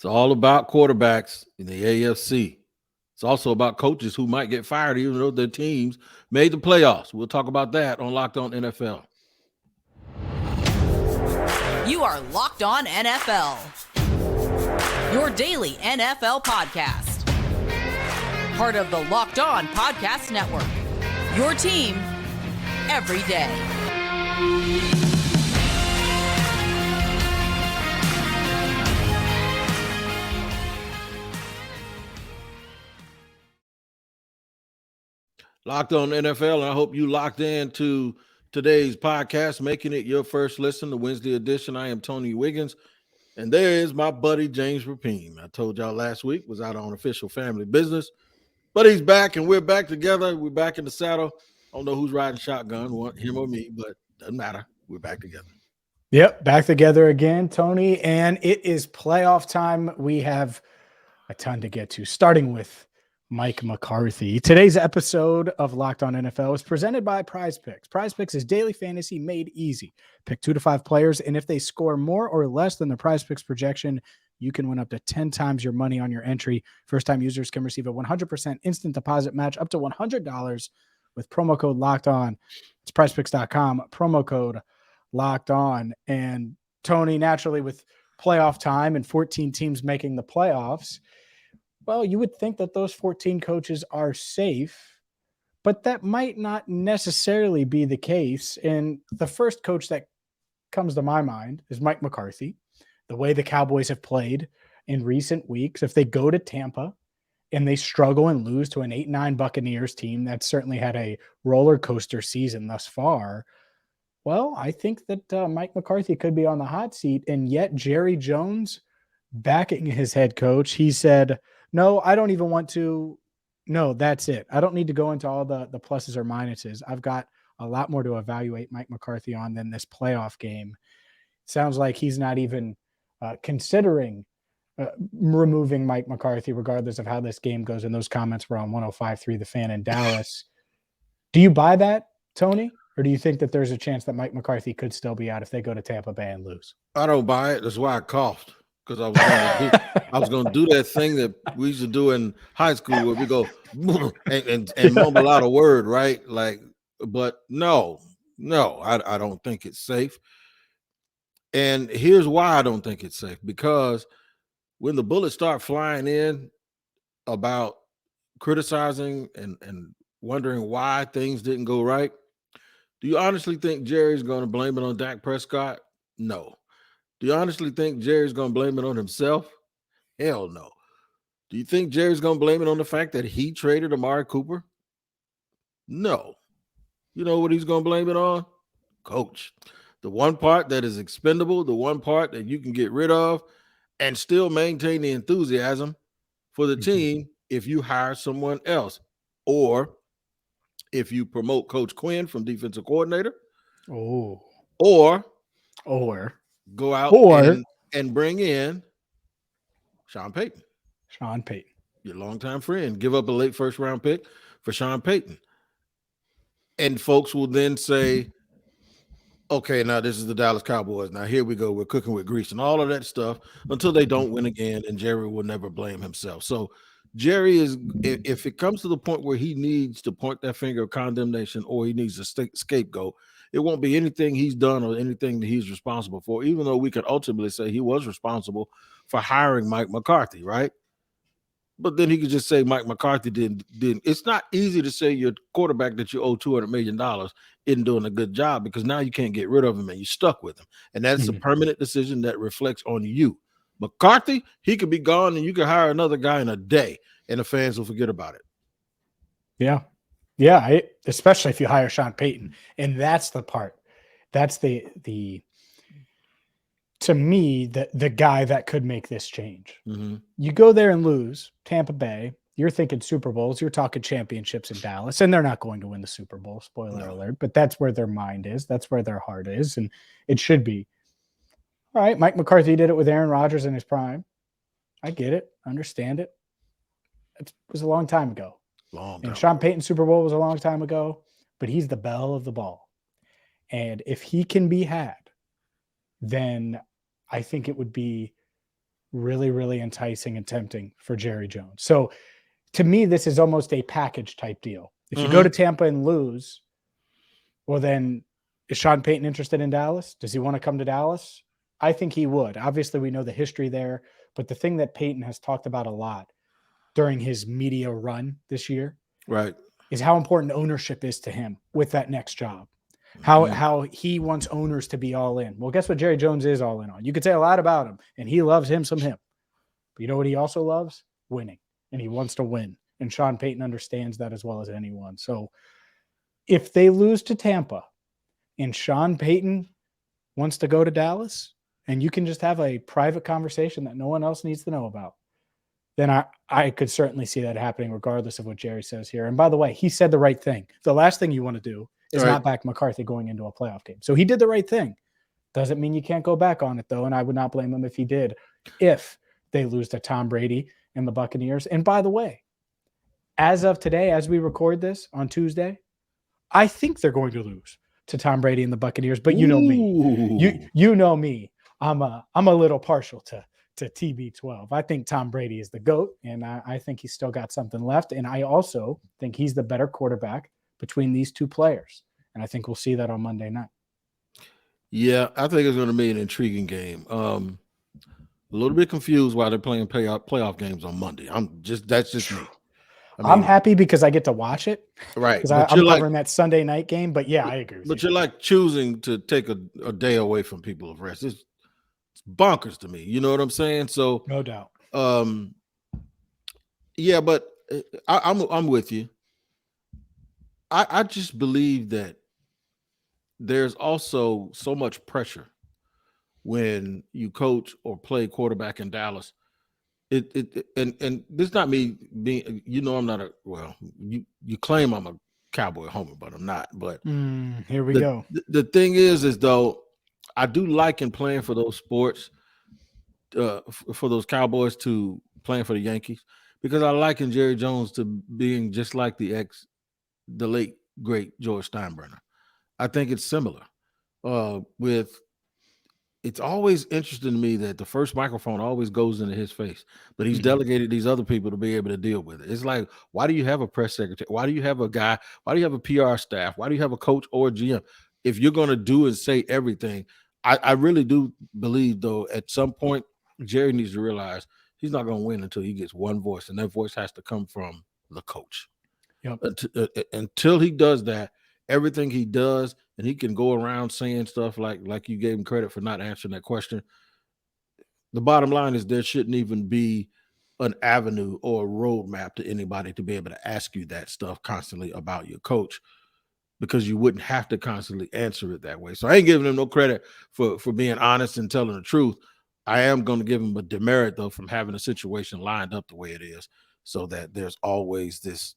It's all about quarterbacks in the AFC. It's also about coaches who might get fired even though their teams made the playoffs. We'll talk about that on Locked On NFL. You are Locked On NFL, your daily NFL podcast. Part of the Locked On Podcast Network, your team every day. Locked On NFL, and I hope you locked in to today's podcast, making it your first listen, the Wednesday edition. I am Tony Wiggins, and there is my buddy James Rapien. I told y'all last week was out on official family business, but he's back, and we're back together. We're back in the saddle. I don't know who's riding shotgun, him or me, but doesn't matter. We're back together. Yep, back together again, Tony, and it is playoff time. We have a ton to get to, starting with Mike McCarthy. Today's episode of Locked On NFL is presented by Prize Picks. Prize Picks is daily fantasy made easy. Pick 2 to 5 players, and if they score more or less than the Prize Picks projection, you can win up to 10 times your money on your entry. First-time users can receive a 100% instant deposit match up to $100 with promo code Locked On. It's PrizePicks.com, promo code Locked On. And Tony, naturally, with playoff time and 14 teams making the playoffs, well, you would think that those 14 coaches are safe, but that might not necessarily be the case. And the first coach that comes to my mind is Mike McCarthy. The way the Cowboys have played in recent weeks, if they go to Tampa and they struggle and lose to an 8-9 Buccaneers team that certainly had a roller coaster season thus far, well, I think that Mike McCarthy could be on the hot seat. And yet Jerry Jones, backing his head coach, he said, no, I don't even want to. No, that's it. I don't need to go into all the pluses or minuses. I've got a lot more to evaluate Mike McCarthy on than this playoff game. Sounds like he's not even considering removing Mike McCarthy, regardless of how this game goes. And those comments were on 105.3 The Fan in Dallas. Do you buy that, Tony? Or do you think that there's a chance that Mike McCarthy could still be out if they go to Tampa Bay and lose? I don't buy it. That's why I coughed. Because I was going to do that thing that we used to do in high school where we go and mumble out a word, right? Like, but no, I don't think it's safe. And here's why I don't think it's safe. Because when the bullets start flying in about criticizing and wondering why things didn't go right, do you honestly think Jerry's going to blame it on Dak Prescott? No. Do you honestly think Jerry's going to blame it on himself? Hell no. Do you think Jerry's going to blame it on the fact that he traded Amari Cooper? No. You know what he's going to blame it on? Coach. The one part that is expendable, the one part that you can get rid of and still maintain the enthusiasm for the team if you hire someone else. Or if you promote Coach Quinn from defensive coordinator. Or go out and bring in Sean Payton. Your longtime friend. Give up a late first-round pick for Sean Payton. And folks will then say, okay, now this is the Dallas Cowboys. Now here we go. We're cooking with grease and all of that stuff until they don't win again, and Jerry will never blame himself. So Jerry is, if it comes to the point where he needs to point that finger of condemnation or he needs a scapegoat, it won't be anything he's done or anything that he's responsible for, even though we could ultimately say he was responsible for hiring Mike McCarthy, right? But then he could just say Mike McCarthy didn't. It's not easy to say your quarterback that you owe $200 million isn't doing a good job because now you can't get rid of him and you're stuck with him. And that's a permanent decision that reflects on you. McCarthy, he could be gone and you could hire another guy in a day and the fans will forget about it. Yeah. Yeah, especially if you hire Sean Payton. And that's the part. That's the to me, the guy that could make this change. You go there and lose, Tampa Bay, you're thinking Super Bowls, you're talking championships in Dallas, and they're not going to win the Super Bowl, spoiler alert, but that's where their mind is. That's where their heart is, and it should be. All right, Mike McCarthy did it with Aaron Rodgers in his prime. I get it. Understand it. It was a long time ago. And Sean Payton's Super Bowl was a long time ago, but he's the belle of the ball. And if he can be had, then I think it would be really, really enticing and tempting for Jerry Jones. So to me, this is almost a package type deal. If you go to Tampa and lose, well, then is Sean Payton interested in Dallas? Does he want to come to Dallas? I think he would. Obviously, we know the history there, but the thing that Payton has talked about a lot during his media run this year, right, is how important ownership is to him with that next job. How he wants owners to be all in. Well, guess what Jerry Jones is all in on? You could say a lot about him, and he loves him some him. But you know what he also loves? Winning. And he wants to win. And Sean Payton understands that as well as anyone. So if they lose to Tampa and Sean Payton wants to go to Dallas, and you can just have a private conversation that no one else needs to know about, then I could certainly see that happening regardless of what Jerry says here. And by the way, he said the right thing. The last thing you want to do is not back McCarthy going into a playoff game. So he did the right thing. Doesn't mean you can't go back on it, though, and I would not blame him if he did, if they lose to Tom Brady and the Buccaneers. And by the way, as of today, as we record this on Tuesday, I think they're going to lose to Tom Brady and the Buccaneers. But you know me. You know me. I'm a little partial to TB12. I think Tom Brady is the GOAT, and I think he's still got something left. And I also think he's the better quarterback between these two players. And I think we'll see that on Monday night. Yeah, I think it's going to be an intriguing game. A little bit confused why they're playing playoff games on Monday. That's just me. I'm happy because I get to watch it. Right. Because I'm covering that Sunday night game. But yeah, I agree with you. But you're like choosing to take a day away from people of rest. It's bonkers to me. You know what I'm saying? So no doubt. Yeah, but I'm with you. I just believe that there's also so much pressure when you coach or play quarterback in Dallas. And this is not me being, I'm not you claim I'm a Cowboy homer, but I'm not. But here we go. The thing is though, I do liken playing for those sports, for those Cowboys to playing for the Yankees, because I liken Jerry Jones to being just like the late great George Steinbrenner. I think it's similar. It's always interesting to me that the first microphone always goes into his face, but he's delegated these other people to be able to deal with it. It's like, why do you have a press secretary? Why do you have a guy? Why do you have a PR staff? Why do you have a coach or a GM? If you're going to do and say everything, I really do believe, though, at some point, Jerry needs to realize he's not going to win until he gets one voice, and that voice has to come from the coach. Yep. Until he does that, everything he does, and he can go around saying stuff like you gave him credit for not answering that question. The bottom line is there shouldn't even be an avenue or a roadmap to anybody to be able to ask you that stuff constantly about your coach, because you wouldn't have to constantly answer it that way. So I ain't giving him no credit for being honest and telling the truth. I am going to give him a demerit, though, from having a situation lined up the way it is, so that there's always this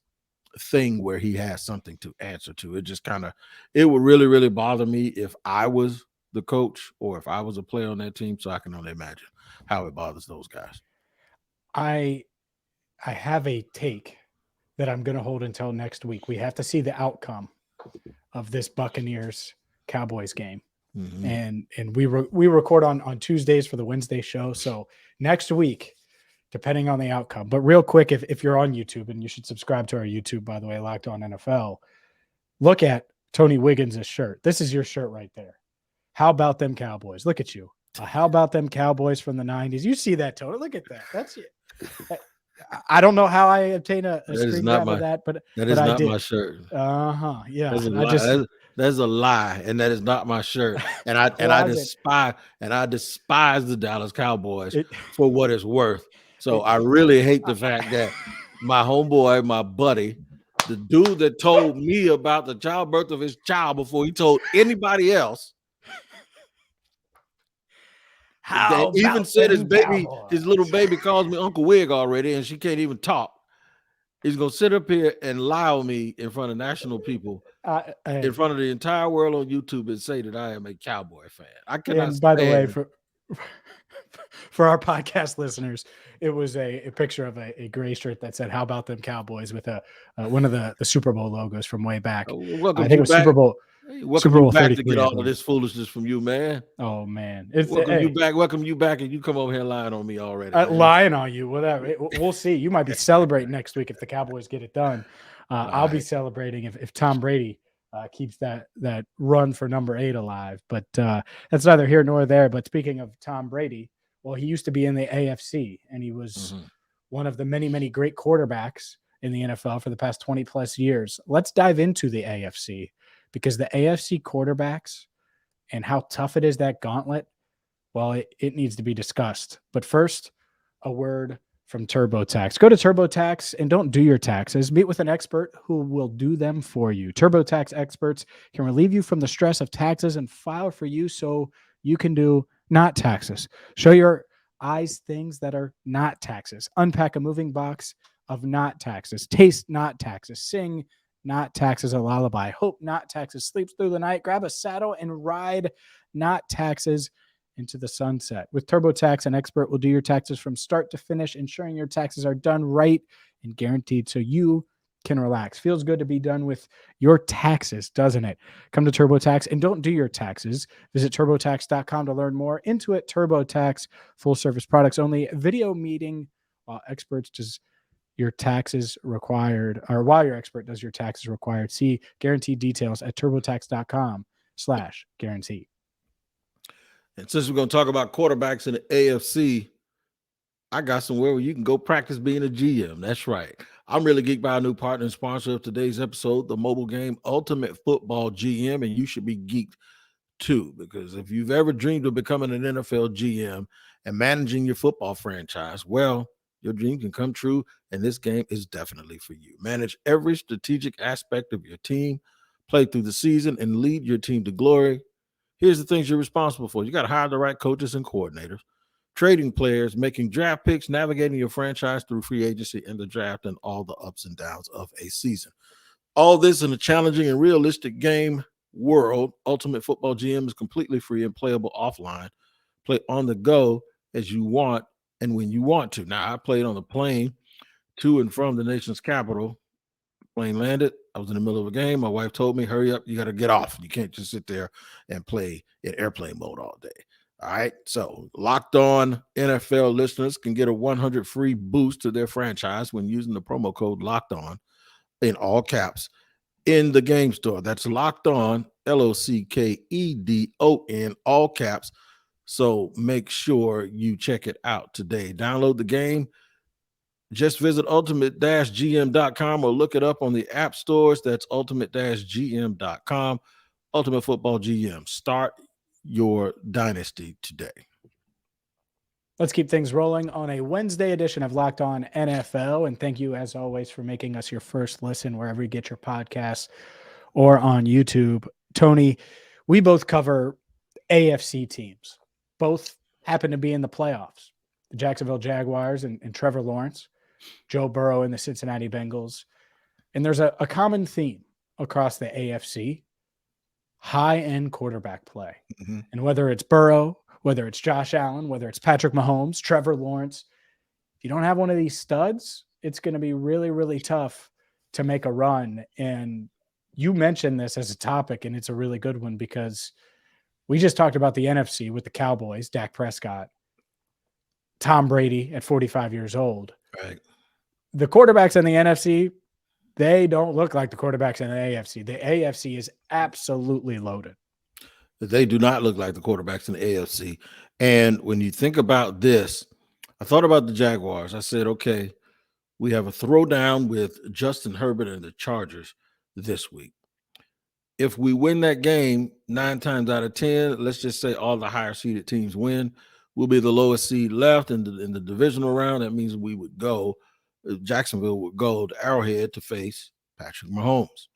thing where he has something to answer to. It would really, really bother me if I was the coach or if I was a player on that team. So I can only imagine how it bothers those guys. I have a take that I'm going to hold until next week. We have to see the outcome of this Buccaneers Cowboys game. And we record on Tuesdays for the Wednesday show. So next week, depending on the outcome. But real quick, if you're on YouTube, and you should subscribe to our YouTube, by the way, Locked On NFL, look at Tony Wiggins' shirt. This is your shirt right there. How about them Cowboys? Look at you. How about them Cowboys from the 90s? You see that, Tony? Look at that. That's it. I don't know how I obtain a screen grab of that, but that is not my shirt. Yeah. That's a lie, and that is not my shirt. And I despise the Dallas Cowboys for what it's worth. So I really hate the fact that my homeboy, my buddy, the dude that told me about the childbirth of his child before he told anybody else, even said his little baby calls me Uncle Wig already, and she can't even talk. He's going to sit up here and lie on me in front of national people, in front of the entire world on YouTube, and say that I am a Cowboy fan. I cannot. And by the way, for our podcast listeners, it was a picture of a gray shirt that said, "How about them Cowboys?" with one of the Super Bowl logos from way back. Welcome I think it was back. Super Bowl Hey, welcome Super you Bowl back to 33. get all of this foolishness from you, man. Oh man, Welcome you back, and you come over here lying on me already. Man. lying on you. Whatever. We'll see. You might be celebrating next week if the Cowboys get it done. I'll be celebrating if Tom Brady keeps that run for number 8 alive. But that's neither here nor there. But speaking of Tom Brady, well, he used to be in the AFC, and he was one of the many, many great quarterbacks in the NFL for the past 20 plus years. Let's dive into the AFC, because the AFC quarterbacks and how tough it is, that gauntlet, well, it needs to be discussed. But first, a word from TurboTax. Go to TurboTax and don't do your taxes. Meet with an expert who will do them for you. TurboTax experts can relieve you from the stress of taxes and file for you so you can do not taxes. Show your eyes things that are not taxes. Unpack a moving box of not taxes. Taste not taxes. Sing not taxes a lullaby. Hope not taxes sleeps through the night. Grab a saddle and ride not taxes into the sunset. With TurboTax, an expert will do your taxes from start to finish, ensuring your taxes are done right and guaranteed so you can relax. Feels good to be done with your taxes, doesn't it? Come to TurboTax and don't do your taxes. Visit TurboTax.com to learn more. Intuit TurboTax, full service products only. Video meeting while experts does your taxes required, or while your expert does your taxes required. See guaranteed details at TurboTax.com/guarantee. And since we're going to talk about quarterbacks in the AFC, I got somewhere where you can go practice being a GM. That's right. I'm really geeked by our new partner and sponsor of today's episode, the mobile game Ultimate Football GM, and you should be geeked too, because if you've ever dreamed of becoming an NFL GM and managing your football franchise, well, your dream can come true, and this game is definitely for you. Manage every strategic aspect of your team, play through the season, and lead your team to glory. Here's the things you're responsible for. You got to hire the right coaches and coordinators, trading players, making draft picks, navigating your franchise through free agency and the draft, and all the ups and downs of a season. All this in a challenging and realistic game world. Ultimate Football GM is completely free and playable offline. Play on the go as you want and when you want to. Now, I played on the plane to and from the nation's capital. Plane landed. I was in the middle of a game. My wife told me, hurry up. You got to get off. You can't just sit there and play in airplane mode all day. All right. So Locked On NFL listeners can get a 100 free boost to their franchise when using the promo code Locked On in all caps in the game store. That's Locked On, LOCKEDON, all caps. So make sure you check it out today. Download the game. Just visit ultimate-gm.com or look it up on the app stores. That's ultimate-gm.com. Ultimate Football GM. Start your dynasty today. Let's keep things rolling on a Wednesday edition of Locked On NFL. And thank you, as always, for making us your first listen wherever you get your podcasts or on YouTube. Tony, we both cover AFC teams. Both happen to be in the playoffs. The Jacksonville Jaguars and Trevor Lawrence, Joe Burrow and the Cincinnati Bengals. And there's a common theme across the AFC, high-end quarterback play. Mm-hmm. And whether it's Burrow, whether it's Josh Allen, whether it's Patrick Mahomes, Trevor Lawrence, if you don't have one of these studs, it's going to be really, really tough to make a run. And you mentioned this as a topic, and it's a really good one because we just talked about the NFC with the Cowboys, Dak Prescott, Tom Brady at 45 years old. Right. The quarterbacks in the NFC, they don't look like the quarterbacks in the AFC. The AFC is absolutely loaded. They do not look like the quarterbacks in the AFC. And when you think about this, I thought about the Jaguars. I said, okay, we have a throwdown with Justin Herbert and the Chargers this week. If we win that game 9 times out of 10, let's just say all the higher seeded teams win, we'll be the lowest seed left in the divisional round. That means we would go, Jacksonville would go to Arrowhead to face Patrick Mahomes.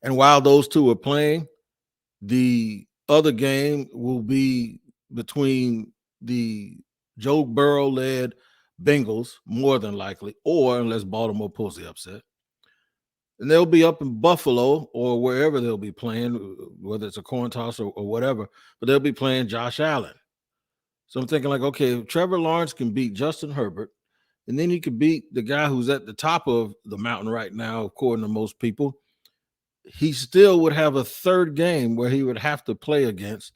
And while those two are playing, the other game will be between the Joe Burrow-led Bengals, more than likely, or unless Baltimore pulls the upset. And they'll be up in Buffalo or wherever they'll be playing, whether it's a coin toss or whatever, but they'll be playing Josh Allen. So I'm thinking like, okay, if Trevor Lawrence can beat Justin Herbert, and then he could beat the guy who's at the top of the mountain right now, according to most people, he still would have a third game where he would have to play against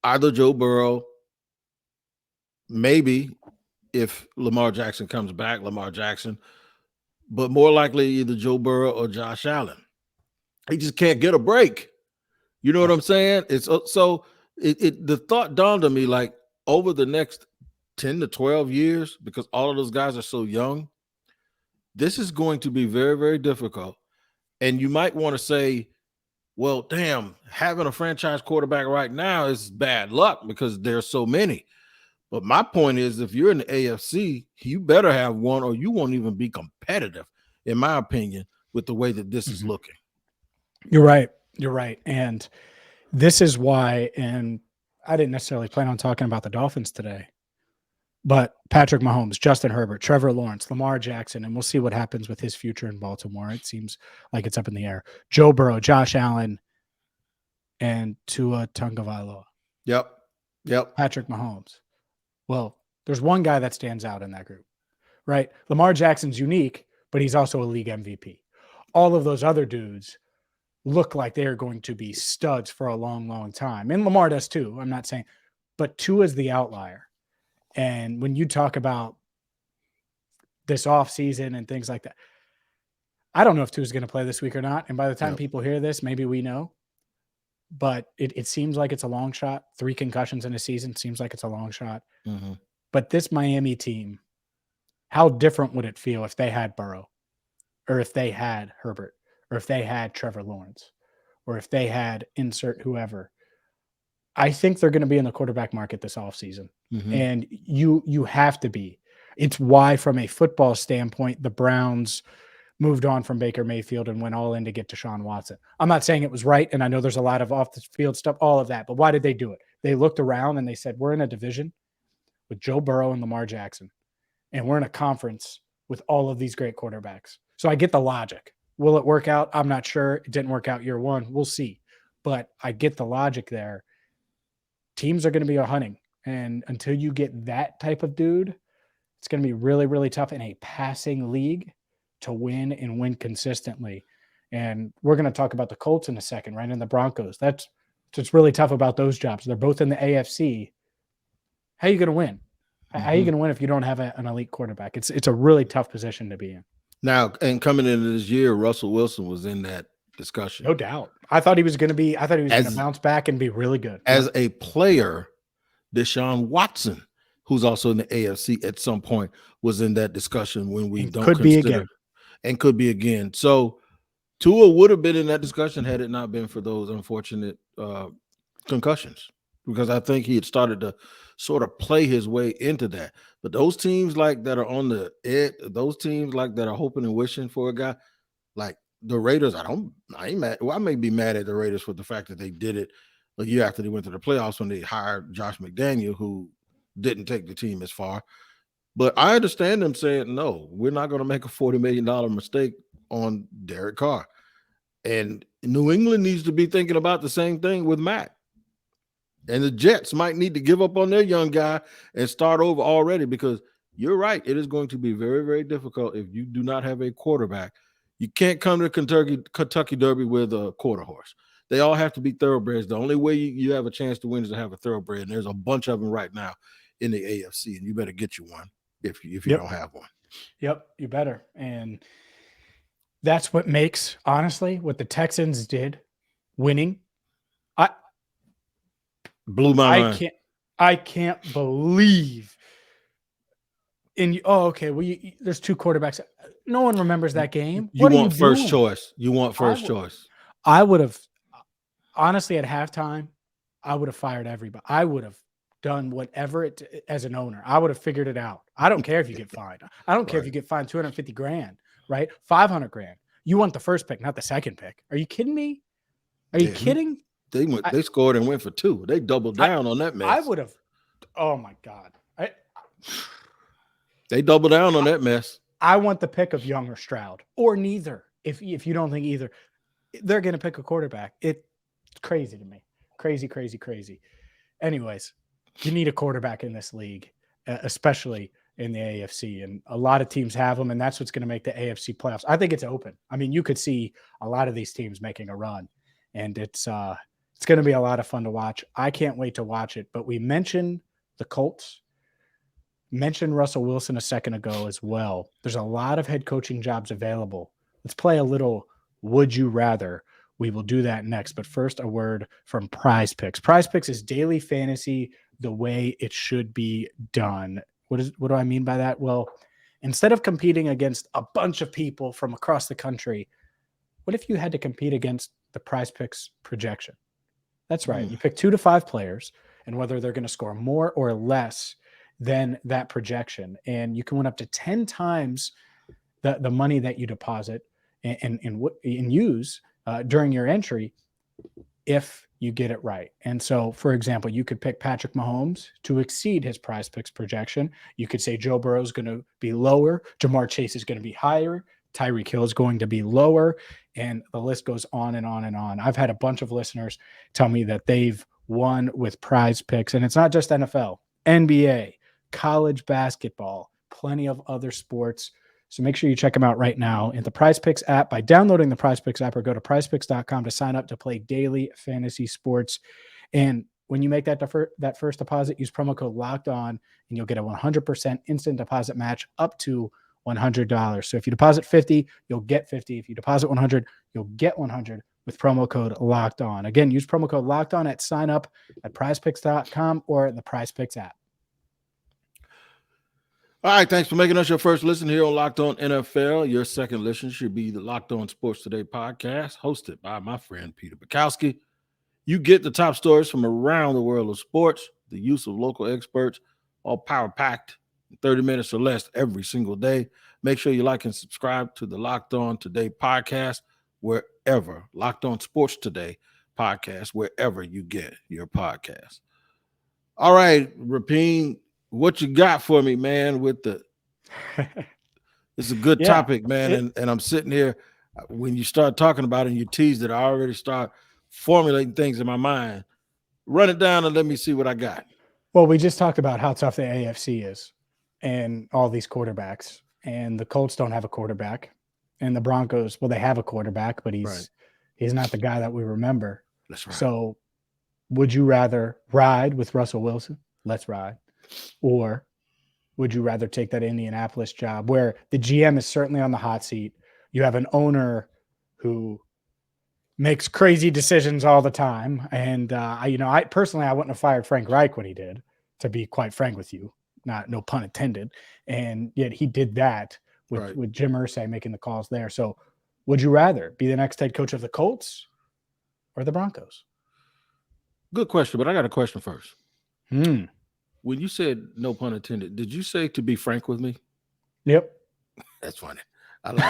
either Joe Burrow, maybe if Lamar Jackson comes back, but more likely either Joe Burrow or Josh Allen. He just can't get a break. You know what I'm saying? It's so the thought dawned on me, like, over the next 10 to 12 years, because all of those guys are so young, this is going to be very, very difficult. And you might want to say, well, damn, having a franchise quarterback right now is bad luck because there's so many. But my point is, if you're in the AFC, you better have one or you won't even be competitive, in my opinion, with the way that this is looking. You're right. You're right. And this is why, and I didn't necessarily plan on talking about the Dolphins today, but Patrick Mahomes, Justin Herbert, Trevor Lawrence, Lamar Jackson, and we'll see what happens with his future in Baltimore. It seems like it's up in the air. Joe Burrow, Josh Allen, and Tua Tagovailoa. Yep. Patrick Mahomes. Well, there's one guy that stands out in that group, right? Lamar Jackson's unique, but he's also a league MVP. All of those other dudes look like they are going to be studs for a long, long time. And Lamar does too. I'm not saying, but Tua's the outlier. And when you talk about this offseason and things like that, I don't know if Tua's going to play this week or not. And by the time people hear this, maybe we know. But it seems like it's a long shot. 3 concussions in a season seems like it's a long shot. Mm-hmm. But this Miami team, how different would it feel if they had Burrow, or if they had Herbert, or if they had Trevor Lawrence, or if they had insert whoever? I think they're going to be in the quarterback market this offseason. Mm-hmm. And you have to be. It's why, from a football standpoint, the Browns moved on from Baker Mayfield and went all in to get Deshaun Watson. I'm not saying it was right, and I know there's a lot of off-the-field stuff, all of that, but why did they do it? They looked around and they said, we're in a division with Joe Burrow and Lamar Jackson, and we're in a conference with all of these great quarterbacks. So I get the logic. Will it work out? I'm not sure. It didn't work out year one. We'll see. But I get the logic there. Teams are going to be hunting, and until you get that type of dude, it's going to be really, really tough in a passing league to win and win consistently. And we're going to talk about the Colts in a second, right? And the Broncos. That's what's really tough about those jobs. They're both in the AFC. How are you going to win? How are you going to win if you don't have an elite quarterback? It's a really tough position to be in. Now, and coming into this year, Russell Wilson was in that discussion. No doubt. I thought he was going to bounce back and be really good. As a player, Deshaun Watson, who's also in the AFC at some point, was in that discussion when we don't could be again. And could be again. So Tua would have been in that discussion had it not been for those unfortunate concussions, because I think he had started to sort of play his way into that. But those teams like that are on the edge, those teams like that are hoping and wishing for a guy like the Raiders. I ain't mad. Well, I may be mad at the Raiders for the fact that they did it a year after they went to the playoffs when they hired Josh McDaniel, who didn't take the team as far. But I understand them saying, no, we're not going to make a $40 million mistake on Derek Carr. And New England needs to be thinking about the same thing with Matt. And the Jets might need to give up on their young guy and start over already, because you're right. It is going to be very, very difficult if you do not have a quarterback. You can't come to Kentucky Derby with a quarter horse. They all have to be thoroughbreds. The only way you have a chance to win is to have a thoroughbred. And there's a bunch of them right now in the AFC, and you better get you one if you don't have one. Yep, you better. And that's what makes, honestly, what the Texans did, winning. Blew my mind. I can't believe okay. Well, there's 2 quarterbacks. No one remembers that game. You want first choice. You want first choice. I would have, honestly, at halftime, I would have fired everybody. I would have done whatever as an owner. I would have figured it out. I don't care if you get fined. I don't care if you get fined $250,000, right? $500,000. You want the first pick, not the second pick. Are you kidding me? Are you kidding? They scored and went for 2. They doubled down on that mess. I would have. Oh my God. They doubled down on that mess. I want the pick of Young or Stroud, or neither. If you don't think either, they're going to pick a quarterback. It's crazy to me. Crazy, crazy, crazy. Anyways, you need a quarterback in this league, especially in the AFC, and a lot of teams have them, and that's what's going to make the AFC playoffs. I think it's open. I mean, you could see a lot of these teams making a run, and it's going to be a lot of fun to watch. I can't wait to watch it. But we mentioned the Colts, mentioned Russell Wilson a second ago as well. There's a lot of head coaching jobs available. Let's play a little Would You Rather. We will do that next. But first, a word from Prize Picks. Prize Picks is daily fantasy the way it should be done. What do I mean by that? Well, instead of competing against a bunch of people from across the country, what if you had to compete against the Prize Picks projection? That's right. You pick 2 to 5 players and whether they're going to score more or less than that projection. And you can win up to 10 times the money that you deposit and use during your entry if you get it right. And so, for example, you could pick Patrick Mahomes to exceed his Prize Picks projection. You could say Joe Burrow is going to be lower, Jamar Chase is going to be higher, Tyreek Hill is going to be lower, and the list goes on and on and on. I've had a bunch of listeners tell me that they've won with Prize Picks, and it's not just NFL, NBA, college basketball, plenty of other sports. So make sure you check them out right now in the Prize Picks app by downloading the Prize Picks app or go to prizepicks.com to sign up to play daily fantasy sports. And when you make that first deposit, use promo code Locked On, and you'll get a 100% instant deposit match up to $100. So if you deposit 50, you'll get 50. If you deposit 100, you'll get 100 with promo code Locked On. Again, use promo code Locked On at sign up at prizepicks.com or the Prize Picks app. All right, thanks for making us your first listen here on Locked On NFL. Your second listen should be the Locked On Sports Today podcast, hosted by my friend Peter Bukowski. You get the top stories from around the world of sports, the use of local experts, all power-packed, 30 minutes or less every single day. Make sure you like and subscribe to the Locked On Today podcast wherever, Locked On Sports Today podcast, wherever you get your podcast. All right, Rapien, what you got for me, man, with the it's a good topic, man. And I'm sitting here when you start talking about it and you teased it, I already start formulating things in my mind. Run it down and let me see what I got. Well, we just talked about how tough the AFC is and all these quarterbacks, and the Colts don't have a quarterback, and the Broncos, well, they have a quarterback, but he's not the guy that we remember. That's right. So would you rather ride with Russell Wilson? Let's ride. Or would you rather take that Indianapolis job where the GM is certainly on the hot seat? You have an owner who makes crazy decisions all the time. And, I personally wouldn't have fired Frank Reich when he did, to be quite frank with you, no pun intended. And yet he did that with Jim Irsay making the calls there. So would you rather be the next head coach of the Colts or the Broncos? Good question, but I got a question first. When you said no pun intended, did you say to be frank with me? Yep. That's funny. I like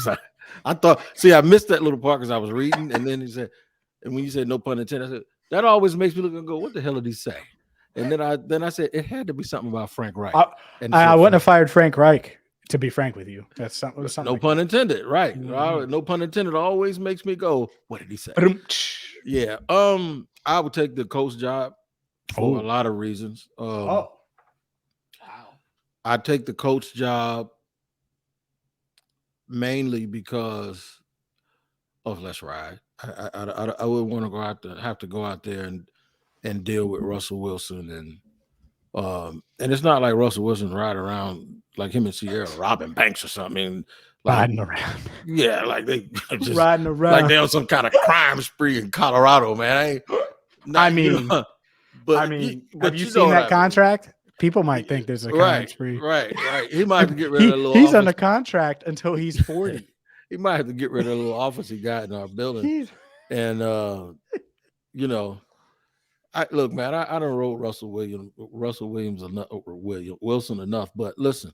that. I thought, I missed that little part because I was reading, and then he said, and when you said no pun intended, I said, that always makes me look and go, what the hell did he say? And then I said, it had to be something about Frank Reich. I wouldn't have fired Frank Reich, to be frank with you. That's something. No pun intended, right? Mm-hmm. No pun intended always makes me go, what did he say? Yeah. I would take the coach job for a lot of reasons. Wow. I'd take the coach job mainly because of let's ride. I wouldn't want to have to go out there and deal with Russell Wilson and it's not like Russell Wilson ride around like him and Sierra robbing banks or something. Like, riding around. Yeah, like they just riding around like they on some kind of crime spree in Colorado, man. Have you seen that contract? People might think there's a crime spree. Right. He might have to get rid of that little He's office. under contract until he's 40. He might have to get rid of the little office he got in our building. And look, man, I don't wrote Russell Wilson enough. But listen,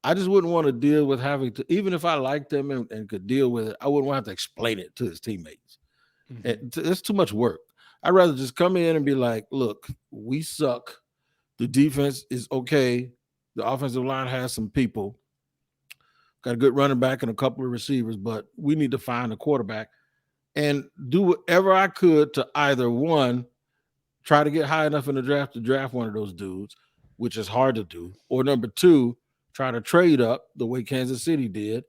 I just wouldn't want to deal with having to, even if I liked him and could deal with it, I wouldn't want to have to explain it to his teammates. Mm-hmm. It's too much work. I'd rather just come in and be like, look, we suck. The defense is okay. The offensive line has some people. Got a good running back and a couple of receivers, but we need to find a quarterback and do whatever I could to either one, try to get high enough in the draft to draft one of those dudes, which is hard to do, or number two, try to trade up the way Kansas City did,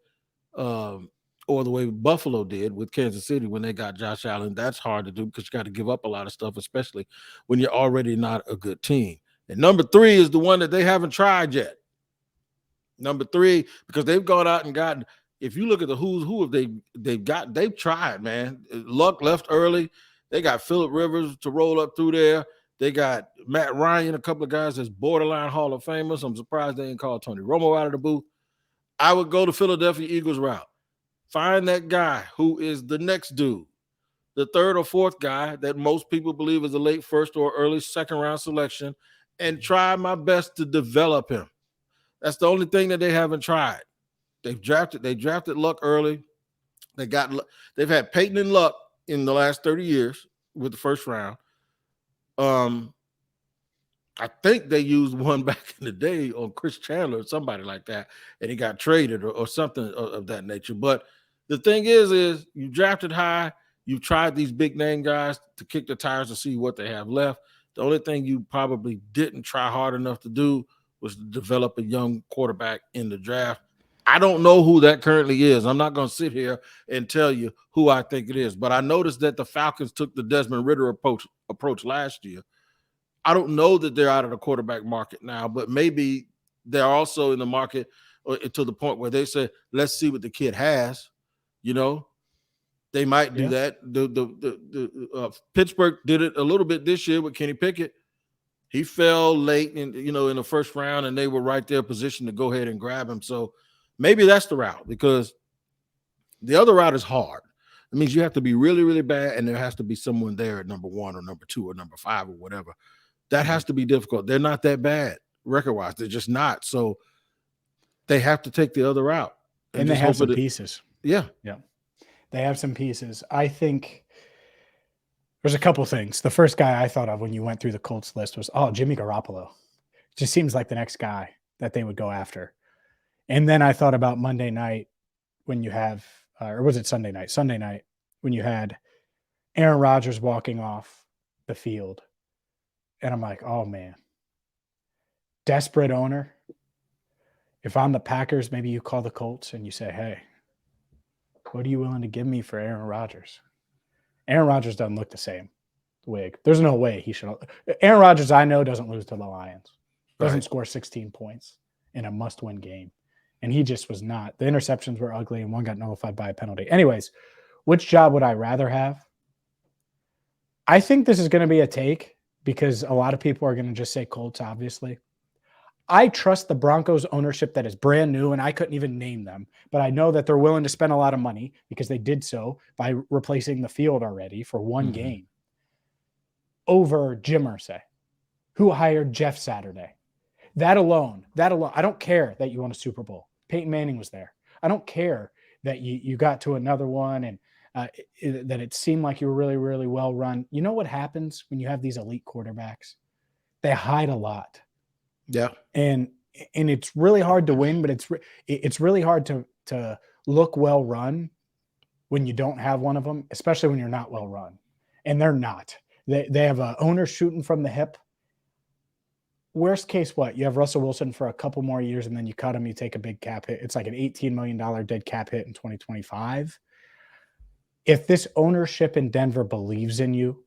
or the way Buffalo did with Kansas City when they got Josh Allen. That's hard to do because you got to give up a lot of stuff, especially when you're already not a good team. And number three is the one that they haven't tried yet. Number three, because they've gone out and gotten, if you look at the who's who of they've tried, man. Luck left early. They got Phillip Rivers to roll up through there. They got Matt Ryan, a couple of guys that's borderline Hall of Famers. I'm surprised they didn't call Tony Romo out of the booth. I would go the Philadelphia Eagles route. Find that guy who is the next dude, the third or fourth guy that most people believe is a late first or early second round selection, and try my best to develop him. That's the only thing that they haven't tried. They drafted Luck early. They've had Peyton and Luck in the last 30 years with the first round. I think they used one back in the day on Chris Chandler or somebody like that, and he got traded or something of that nature. But the thing is you drafted high. You tried these big name guys to kick the tires to see what they have left. The only thing you probably didn't try hard enough to do was to develop a young quarterback in the draft. I don't know who that currently is. I'm not going to sit here and tell you who I think it is, but I noticed that the Falcons took the Desmond Ridder approach last year. I don't know that they're out of the quarterback market now, but maybe they're also in the market to the point where they say, let's see what the kid has. You know, they might do that. The Pittsburgh did it a little bit this year with Kenny Pickett. He fell late in the first round, and they were right there positioned to go ahead and grab him. So maybe that's the route, because the other route is hard. It means you have to be really, really bad, and there has to be someone there at number 1 or number 2 or number 5 or whatever. That has to be difficult. They're not that bad record-wise. They're just not. So they have to take the other route. And they have some pieces. Yeah. Yeah. They have some pieces. I think there's a couple things. The first guy I thought of when you went through the Colts list was, Jimmy Garoppolo. Just seems like the next guy that they would go after. And then I thought about Monday night when you have, or was it Sunday night? Sunday night when you had Aaron Rodgers walking off the field. And I'm like, oh, man. Desperate owner. If I'm the Packers, maybe you call the Colts and you say, hey, what are you willing to give me for Aaron Rodgers? Aaron Rodgers doesn't look the same. Wig. There's no way he should. Aaron Rodgers, I know, doesn't lose to the Lions. Doesn't score 16 points in a must-win game. And he just was not. The interceptions were ugly, and one got nullified by a penalty. Anyways, which job would I rather have? I think this is going to be a take because a lot of people are going to just say Colts, obviously. I trust the Broncos ownership that is brand new, and I couldn't even name them, but I know that they're willing to spend a lot of money because they did so by replacing the field already for one game over Jim Irsay, who hired Jeff Saturday. That alone, I don't care that you won a Super Bowl. Peyton Manning was there. I don't care that you got to another one and that it seemed like you were really, really well run. You know what happens when you have these elite quarterbacks? They hide a lot. Yeah. And it's really hard to win, but it's really hard to look well run when you don't have one of them, especially when you're not well run. And they're not. They have an owner shooting from the hip. Worst case, what? You have Russell Wilson for a couple more years, and then you cut him, you take a big cap hit. It's like an $18 million dead cap hit in 2025. If this ownership in Denver believes in you,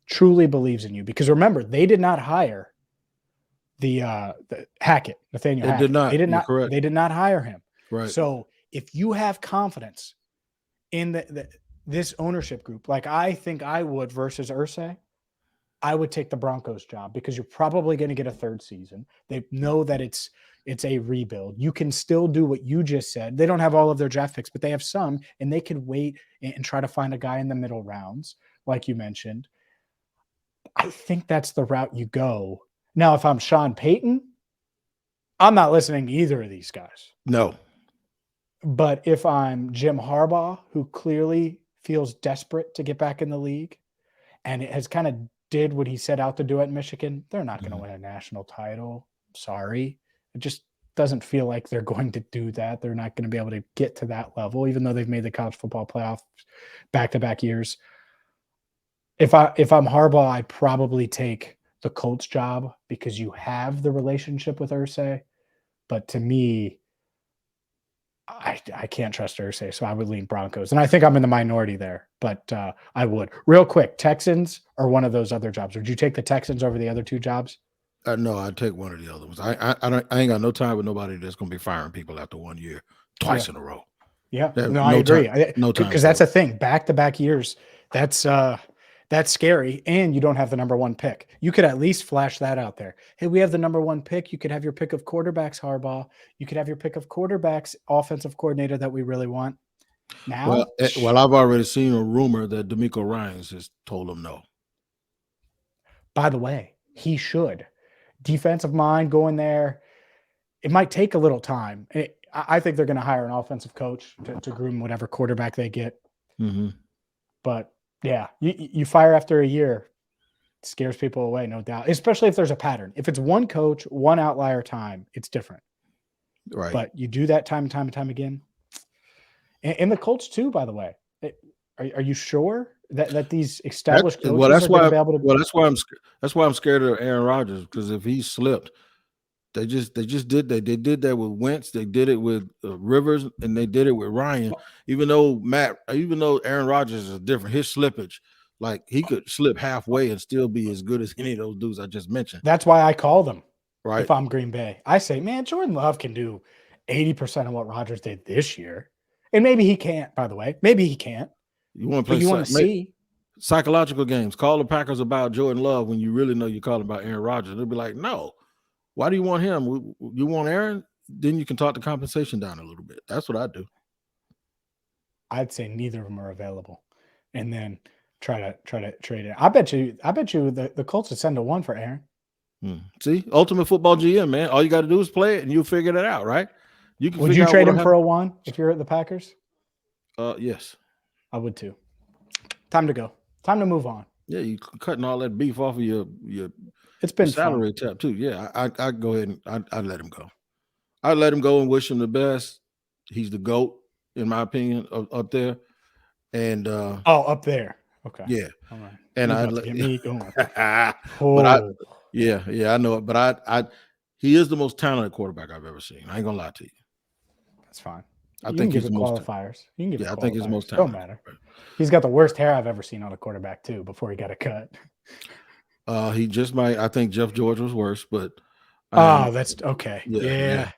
truly believes in you, because remember, they did not hire the Hackett, Nathaniel Hackett. Did not. They did not. Correct. They did not hire him. Right. So if you have confidence in this ownership group, like I think I would versus Irsay, I would take the Broncos job because you're probably going to get a third season. They know that it's a rebuild. You can still do what you just said. They don't have all of their draft picks, but they have some, and they could wait and try to find a guy in the middle rounds, like you mentioned. I think that's the route you go. Now, if I'm Sean Payton, I'm not listening to either of these guys. No. But if I'm Jim Harbaugh, who clearly feels desperate to get back in the league and it has kind of did what he set out to do at Michigan, they're not going to win a national title. Sorry. It just doesn't feel like they're going to do that. They're not going to be able to get to that level, even though they've made the college football playoff back-to-back years. If I'm Harbaugh, I probably take the Colts job because you have the relationship with Irsay. But to me, I can't trust Irsay, so I would lean Broncos. And I think I'm in the minority there, but I would. Real quick, Texans are one of those other jobs. Would you take the Texans over the other two jobs? No, I'd take one of the other ones. I ain't got no time with nobody that's going to be firing people after 1 year, twice in a row. Yeah, no, I agree. No time. Because that's a thing. Back-to-back years, that's scary, and you don't have the number one pick. You could at least flash that out there. Hey, we have the number one pick. You could have your pick of quarterbacks, Harbaugh. You could have your pick of quarterbacks, offensive coordinator that we really want. Now, well, I've already seen a rumor that DeMeco Ryans has told him no. By the way, he should. Defensive mind going there. It might take a little time. I think they're going to hire an offensive coach to groom whatever quarterback they get. Mm-hmm. But yeah, you fire after a year, it scares people away, no doubt, especially if there's a pattern. If it's one coach, one outlier time, it's different. Right. But you do that time and time and time again. And the Colts too, by the way. Are you sure that these established coaches are going to be able to? Well, that's why I'm scared of Aaron Rodgers, because if he slipped, they did that with Wentz, they did it with Rivers, and they did it with Ryan. Even though Aaron Rodgers is different, his slippage, like he could slip halfway and still be as good as any of those dudes I just mentioned. That's why I call them. Right. If I'm Green Bay, I say, man, Jordan Love can do 80% of what Rodgers did this year, and maybe he can't. By the way, maybe he can't. You want to play? You want to see psychological games. Call the Packers about Jordan Love when you really know you're calling about Aaron Rodgers. They'll be like, no. Why do you want him? You want Aaron? Then you can talk the compensation down a little bit. That's what I do. I'd say neither of them are available, and then try to trade it. I bet you the Colts would send a one for Aaron. See, ultimate football GM, man. All you got to do is play it, and you'll figure it out, right? Would you trade him for a one if you're at the Packers? Yes, I would too. Time to go. Time to move on. Yeah, you cutting all that beef off of your. It's been salary tap too. Yeah, I go ahead and I'd let him go. I'd let him go and wish him the best. He's the GOAT, in my opinion, up there. And up there. Okay. Yeah. All right. And I'd let me going. But I know it. But he is the most talented quarterback I've ever seen. I ain't gonna lie to you. That's fine. I think he's the qualifiers. You can give I think he's the most Don't talented. matter. He's got the worst hair I've ever seen on a quarterback too. Before he got a cut. He just might. I think Jeff George was worse, but that's okay. Yeah.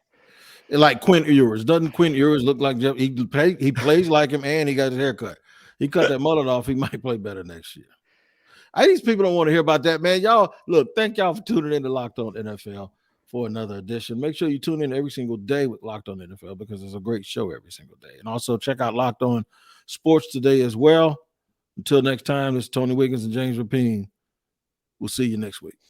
Like Quinn Ewers. Doesn't Quinn Ewers look like Jeff? He plays like him, and he got his hair cut. He cut that mullet off. He might play better next year. These people don't want to hear about that, man. Y'all, look, thank y'all for tuning in to Locked On NFL for another edition. Make sure you tune in every single day with Locked On NFL, because it's a great show every single day. And also check out Locked On Sports today as well. Until next time, this is Tony Wiggins and James Rapien. We'll see you next week.